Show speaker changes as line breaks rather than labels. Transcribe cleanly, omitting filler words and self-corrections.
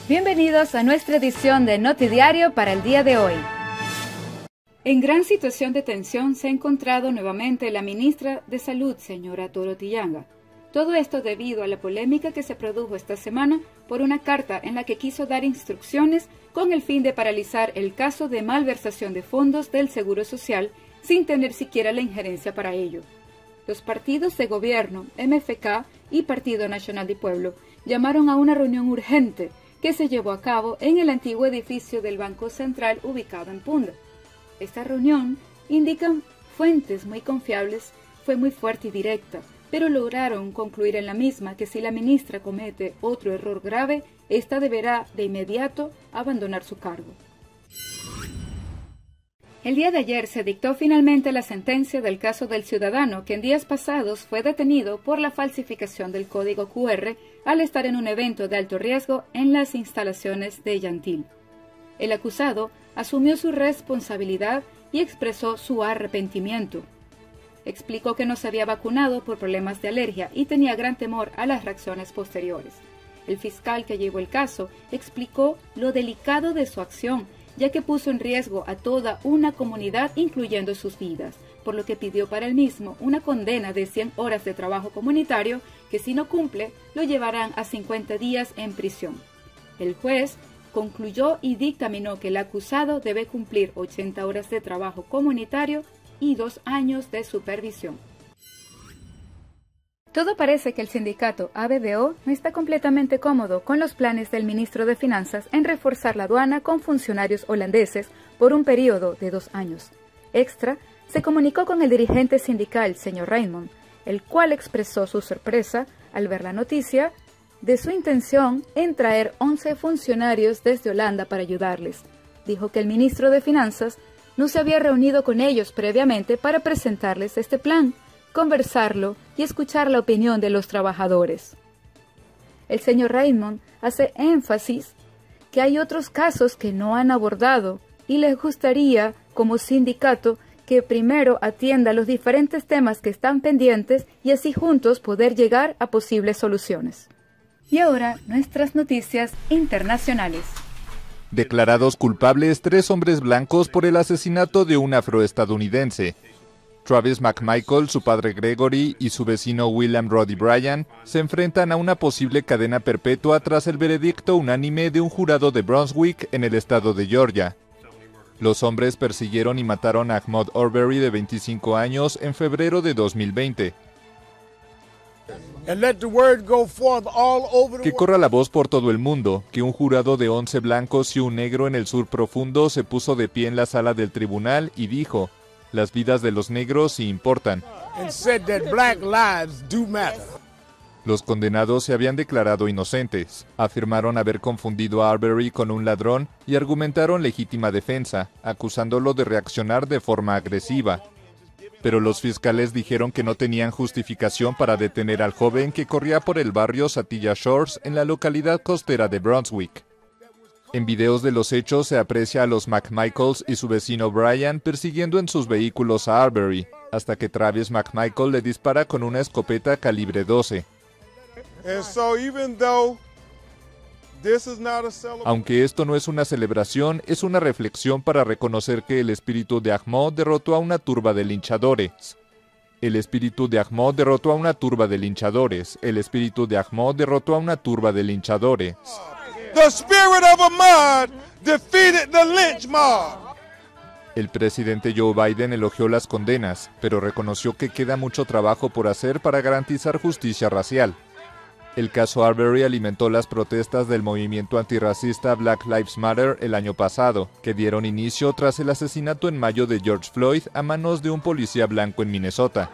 Bienvenidos a nuestra edición de Notidiario para el día de hoy. En gran situación de tensión se ha encontrado nuevamente la ministra de Salud, señora Dorothy Yanga. Todo esto debido a la polémica que se produjo esta semana por una carta en la que quiso dar instrucciones con el fin de paralizar el caso de malversación de fondos del Seguro Social sin tener siquiera la injerencia para ello. Los partidos de gobierno, MFK y Partido Nacional del Pueblo, llamaron a una reunión urgente que se llevó a cabo en el antiguo edificio del Banco Central ubicado en Punda. Esta reunión, indican fuentes muy confiables, fue muy fuerte y directa, pero lograron concluir en la misma que si la ministra comete otro error grave, ésta deberá de inmediato abandonar su cargo. El día de ayer se dictó finalmente la sentencia del caso del ciudadano que en días pasados fue detenido por la falsificación del código QR al estar en un evento de alto riesgo en las instalaciones de Yantil. El acusado asumió su responsabilidad y expresó su arrepentimiento. Explicó que no se había vacunado por problemas de alergia y tenía gran temor a las reacciones posteriores. El fiscal que llevó el caso explicó lo delicado de su acción, ya que puso en riesgo a toda una comunidad, incluyendo sus vidas, por lo que pidió para él mismo una condena de 100 horas de trabajo comunitario, que si no cumple, lo llevarán a 50 días en prisión. El juez concluyó y dictaminó que el acusado debe cumplir 80 horas de trabajo comunitario y 2 años de supervisión. Todo parece que el sindicato ABDO no está completamente cómodo con los planes del ministro de Finanzas en reforzar la aduana con funcionarios holandeses por un periodo de 2 años. Extra se comunicó con el dirigente sindical, señor Raymond, el cual expresó su sorpresa al ver la noticia de su intención en traer 11 funcionarios desde Holanda para ayudarles. Dijo que el ministro de Finanzas no se había reunido con ellos previamente para presentarles este plan, conversarlo y escuchar la opinión de los trabajadores. El señor Raymond hace énfasis que hay otros casos que no han abordado y les gustaría, como sindicato, que primero atienda los diferentes temas que están pendientes y así juntos poder llegar a posibles soluciones. Y ahora, nuestras noticias internacionales.
Declarados culpables 3 hombres blancos por el asesinato de un afroestadounidense. Travis McMichael, su padre Gregory y su vecino William Roddy Bryan se enfrentan a una posible cadena perpetua tras el veredicto unánime de un jurado de Brunswick en el estado de Georgia. Los hombres persiguieron y mataron a Ahmaud Arbery, de 25 años, en febrero de 2020. Que corra la voz por todo el mundo, que un jurado de 11 blancos y un negro en el sur profundo se puso de pie en la sala del tribunal y dijo: las vidas de los negros sí importan. Los condenados se habían declarado inocentes, afirmaron haber confundido a Arbery con un ladrón y argumentaron legítima defensa, acusándolo de reaccionar de forma agresiva. Pero los fiscales dijeron que no tenían justificación para detener al joven que corría por el barrio Satilla Shores en la localidad costera de Brunswick. En videos de los hechos se aprecia a los McMichaels y su vecino Bryan persiguiendo en sus vehículos a Arbery, hasta que Travis McMichael le dispara con una escopeta calibre 12. Aunque esto no es una celebración, es una reflexión para reconocer que el espíritu de Ahmaud derrotó a una turba de linchadores. El espíritu de Ahmaud derrotó a una turba de linchadores. El espíritu de Ahmaud derrotó a una turba de linchadores.
The spirit of Ahmaud defeated the lynch mob.
El presidente Joe Biden elogió las condenas, pero reconoció que queda mucho trabajo por hacer para garantizar justicia racial. El caso Arbery alimentó las protestas del movimiento antirracista Black Lives Matter el año pasado, que dieron inicio tras el asesinato en mayo de George Floyd a manos de un policía blanco en Minnesota.